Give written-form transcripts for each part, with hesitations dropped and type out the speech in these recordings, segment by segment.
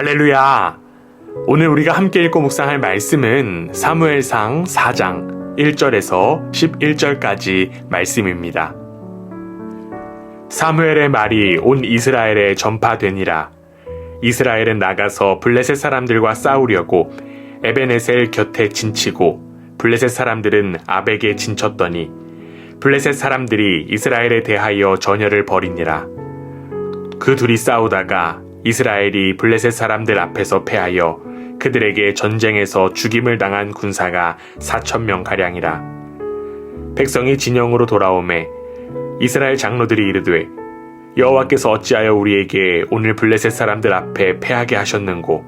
할렐루야! 오늘 우리가 함께 읽고 묵상할 말씀은 사무엘상 4장 1절에서 11절까지 말씀입니다. 사무엘의 말이 온 이스라엘에 전파되니라. 이스라엘은 나가서 블레셋 사람들과 싸우려고 에베네셀 곁에 진치고 블레셋 사람들은 아벡에 진쳤더니 블레셋 사람들이 이스라엘에 대하여 전열을 벌이니라. 그 둘이 싸우다가 이스라엘이 블레셋 사람들 앞에서 패하여 그들에게 전쟁에서 죽임을 당한 군사가 4,000명가량이라. 백성이 진영으로 돌아오매 이스라엘 장로들이 이르되 여호와께서 어찌하여 우리에게 오늘 블레셋 사람들 앞에 패하게 하셨는고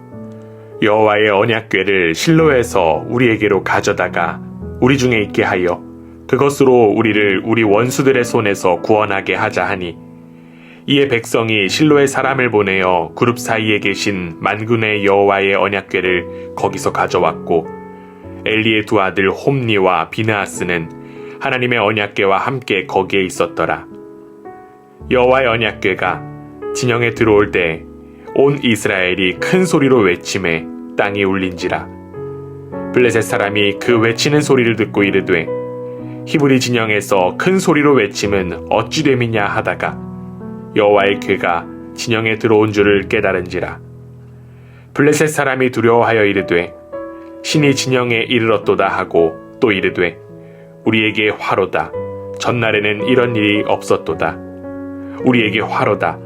여호와의 언약궤를 실로에서 우리에게로 가져다가 우리 중에 있게 하여 그것으로 우리를 우리 원수들의 손에서 구원하게 하자 하니 이에 백성이 실로의 사람을 보내어 그룹 사이에 계신 만군의 여호와의 언약궤를 거기서 가져왔고 엘리의 두 아들 홈니와 비느하스는 하나님의 언약궤와 함께 거기에 있었더라. 여호와의 언약궤가 진영에 들어올 때 온 이스라엘이 큰 소리로 외치매 땅이 울린지라. 블레셋 사람이 그 외치는 소리를 듣고 이르되 히브리 진영에서 큰 소리로 외침은 어찌 됨이냐 하다가 여호와의 궤가 진영에 들어온 줄을 깨달은지라. 블레셋 사람이 두려워하여 이르되 신이 진영에 이르렀도다 하고 또 이르되 우리에게 화로다. 전날에는 이런 일이 없었도다. 우리에게 화로다.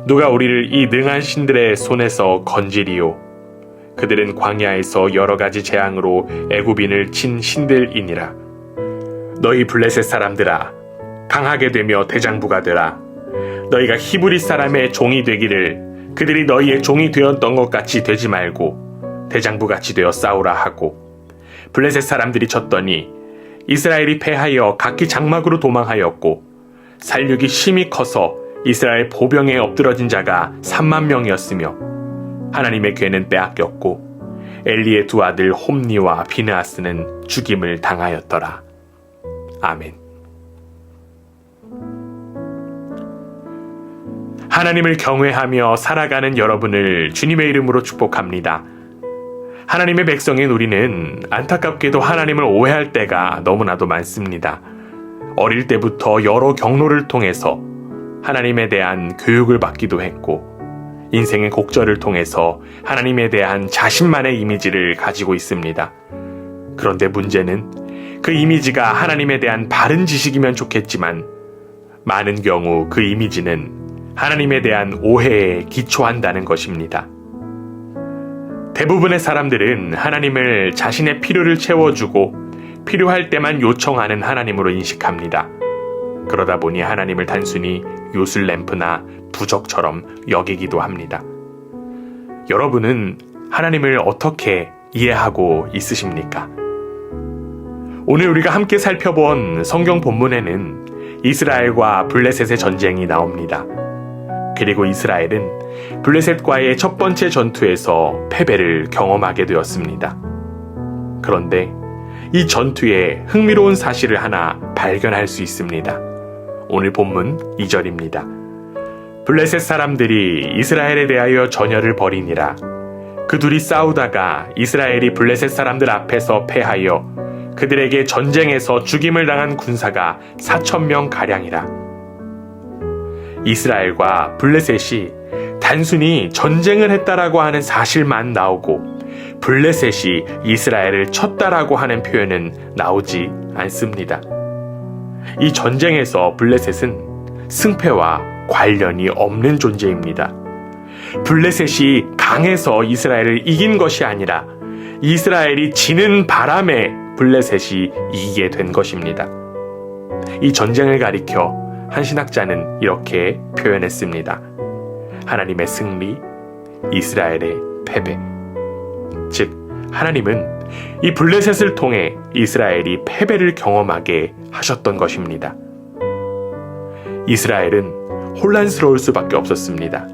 누가 우리를 이 능한 신들의 손에서 건지리요. 그들은 광야에서 여러 가지 재앙으로 애굽인을 친 신들이니라. 너희 블레셋 사람들아 강하게 되며 대장부가 되라. 너희가 히브리 사람의 종이 되기를 그들이 너희의 종이 되었던 것 같이 되지 말고 대장부같이 되어 싸우라 하고 블레셋 사람들이 쳤더니 이스라엘이 패하여 각기 장막으로 도망하였고 살육이 심히 커서 이스라엘 보병에 엎드러진 자가 30,000명이었으며 하나님의 궤는 빼앗겼고 엘리의 두 아들 홈니와 비느하스는 죽임을 당하였더라. 아멘. 하나님을 경외하며 살아가는 여러분을 주님의 이름으로 축복합니다. 하나님의 백성인 우리는 안타깝게도 하나님을 오해할 때가 너무나도 많습니다. 어릴 때부터 여러 경로를 통해서 하나님에 대한 교육을 받기도 했고 인생의 곡절을 통해서 하나님에 대한 자신만의 이미지를 가지고 있습니다. 그런데 문제는 그 이미지가 하나님에 대한 바른 지식이면 좋겠지만 많은 경우 그 이미지는 하나님에 대한 오해에 기초한다는 것입니다. 대부분의 사람들은 하나님을 자신의 필요를 채워주고 필요할 때만 요청하는 하나님으로 인식합니다. 그러다 보니 하나님을 단순히 요술램프나 부적처럼 여기기도 합니다. 여러분은 하나님을 어떻게 이해하고 있으십니까? 오늘 우리가 함께 살펴본 성경 본문에는 이스라엘과 블레셋의 전쟁이 나옵니다. 그리고 이스라엘은 블레셋과의 첫 번째 전투에서 패배를 경험하게 되었습니다. 그런데 이 전투에 흥미로운 사실을 하나 발견할 수 있습니다. 오늘 본문 2절입니다. 블레셋 사람들이 이스라엘에 대하여 전열을 벌이니라. 그 둘이 싸우다가 이스라엘이 블레셋 사람들 앞에서 패하여 그들에게 전쟁에서 죽임을 당한 군사가 4,000명가량이라. 이스라엘과 블레셋이 단순히 전쟁을 했다라고 하는 사실만 나오고 블레셋이 이스라엘을 쳤다라고 하는 표현은 나오지 않습니다. 이 전쟁에서 블레셋은 승패와 관련이 없는 존재입니다. 블레셋이 강해서 이스라엘을 이긴 것이 아니라 이스라엘이 지는 바람에 블레셋이 이기게 된 것입니다. 이 전쟁을 가리켜 한 신학자는 이렇게 표현했습니다. 하나님의 승리, 이스라엘의 패배. 즉, 하나님은 이 블레셋을 통해 이스라엘이 패배를 경험하게 하셨던 것입니다. 이스라엘은 혼란스러울 수밖에 없었습니다.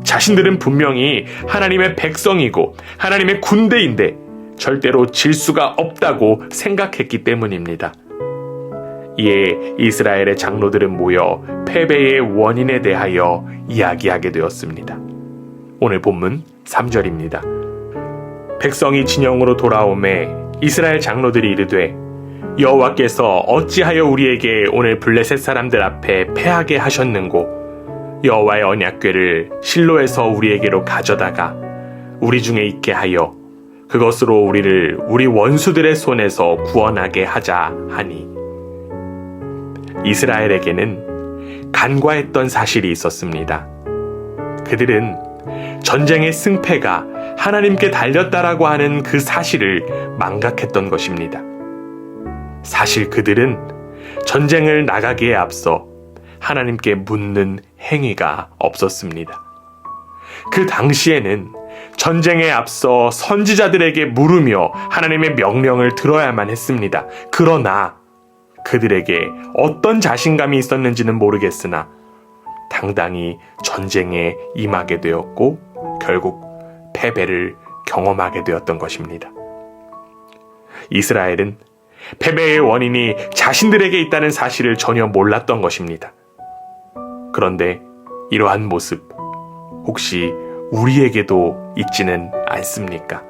자신들은 분명히 하나님의 백성이고 하나님의 군대인데 절대로 질 수가 없다고 생각했기 때문입니다. 이에 이스라엘의 장로들은 모여 패배의 원인에 대하여 이야기하게 되었습니다. 오늘 본문 3절입니다. 백성이 진영으로 돌아오매 이스라엘 장로들이 이르되 여호와께서 어찌하여 우리에게 오늘 블레셋 사람들 앞에 패하게 하셨는고 여호와의 언약궤를 실로에서 우리에게로 가져다가 우리 중에 있게 하여 그것으로 우리를 우리 원수들의 손에서 구원하게 하자 하니, 이스라엘에게는 간과했던 사실이 있었습니다. 그들은 전쟁의 승패가 하나님께 달렸다라고 하는 그 사실을 망각했던 것입니다. 사실 그들은 전쟁을 나가기에 앞서 하나님께 묻는 행위가 없었습니다. 그 당시에는 전쟁에 앞서 선지자들에게 물으며 하나님의 명령을 들어야만 했습니다. 그러나 그들에게 어떤 자신감이 있었는지는 모르겠으나 당당히 전쟁에 임하게 되었고 결국 패배를 경험하게 되었던 것입니다. 이스라엘은 패배의 원인이 자신들에게 있다는 사실을 전혀 몰랐던 것입니다. 그런데 이러한 모습 혹시 우리에게도 있지는 않습니까?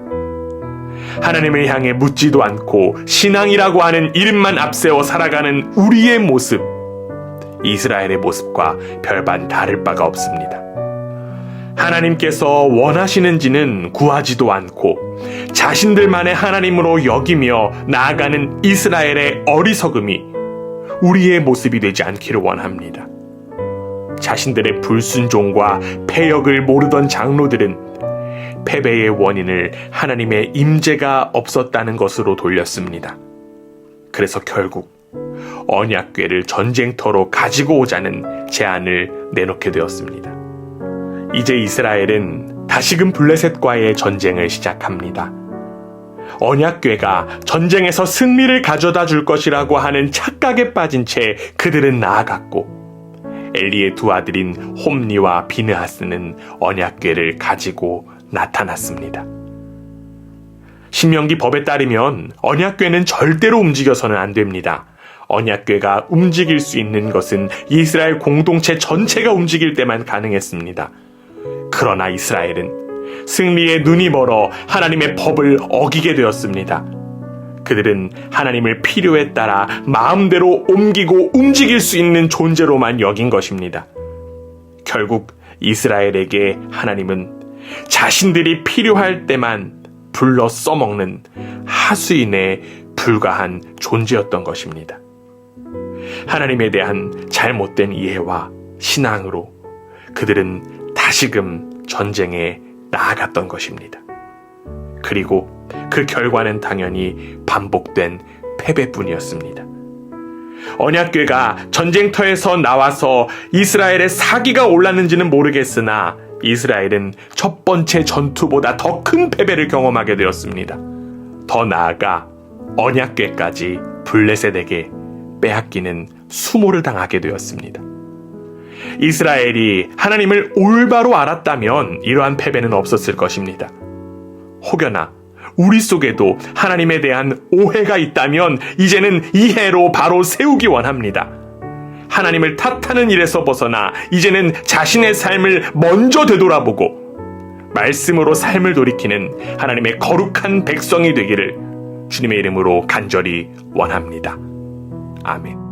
하나님을 향해 묻지도 않고 신앙이라고 하는 이름만 앞세워 살아가는 우리의 모습, 이스라엘의 모습과 별반 다를 바가 없습니다. 하나님께서 원하시는지는 구하지도 않고 자신들만의 하나님으로 여기며 나아가는 이스라엘의 어리석음이 우리의 모습이 되지 않기를 원합니다. 자신들의 불순종과 패역을 모르던 장로들은 패배의 원인을 하나님의 임재가 없었다는 것으로 돌렸습니다. 그래서 결국 언약궤를 전쟁터로 가지고 오자는 제안을 내놓게 되었습니다. 이제 이스라엘은 다시금 블레셋과의 전쟁을 시작합니다. 언약궤가 전쟁에서 승리를 가져다 줄 것이라고 하는 착각에 빠진 채 그들은 나아갔고, 엘리의 두 아들인 홈니와 비느하스는 언약궤를 가지고 나타났습니다. 신명기 법에 따르면 언약궤는 절대로 움직여서는 안 됩니다. 언약궤가 움직일 수 있는 것은 이스라엘 공동체 전체가 움직일 때만 가능했습니다. 그러나 이스라엘은 승리에 눈이 멀어 하나님의 법을 어기게 되었습니다. 그들은 하나님을 필요에 따라 마음대로 옮기고 움직일 수 있는 존재로만 여긴 것입니다. 결국 이스라엘에게 하나님은 자신들이 필요할 때만 불러 써먹는 하수인에 불과한 존재였던 것입니다. 하나님에 대한 잘못된 이해와 신앙으로 그들은 다시금 전쟁에 나아갔던 것입니다. 그리고 그 결과는 당연히 반복된 패배뿐이었습니다. 언약궤가 전쟁터에서 나와서 이스라엘의 사기가 올랐는지는 모르겠으나 이스라엘은 첫 번째 전투보다 더 큰 패배를 경험하게 되었습니다. 더 나아가 언약궤까지 블레셋에게 빼앗기는 수모를 당하게 되었습니다. 이스라엘이 하나님을 올바로 알았다면 이러한 패배는 없었을 것입니다. 혹여나 우리 속에도 하나님에 대한 오해가 있다면 이제는 이해로 바로 세우기 원합니다. 하나님을 탓하는 일에서 벗어나 이제는 자신의 삶을 먼저 되돌아보고 말씀으로 삶을 돌이키는 하나님의 거룩한 백성이 되기를 주님의 이름으로 간절히 원합니다. 아멘.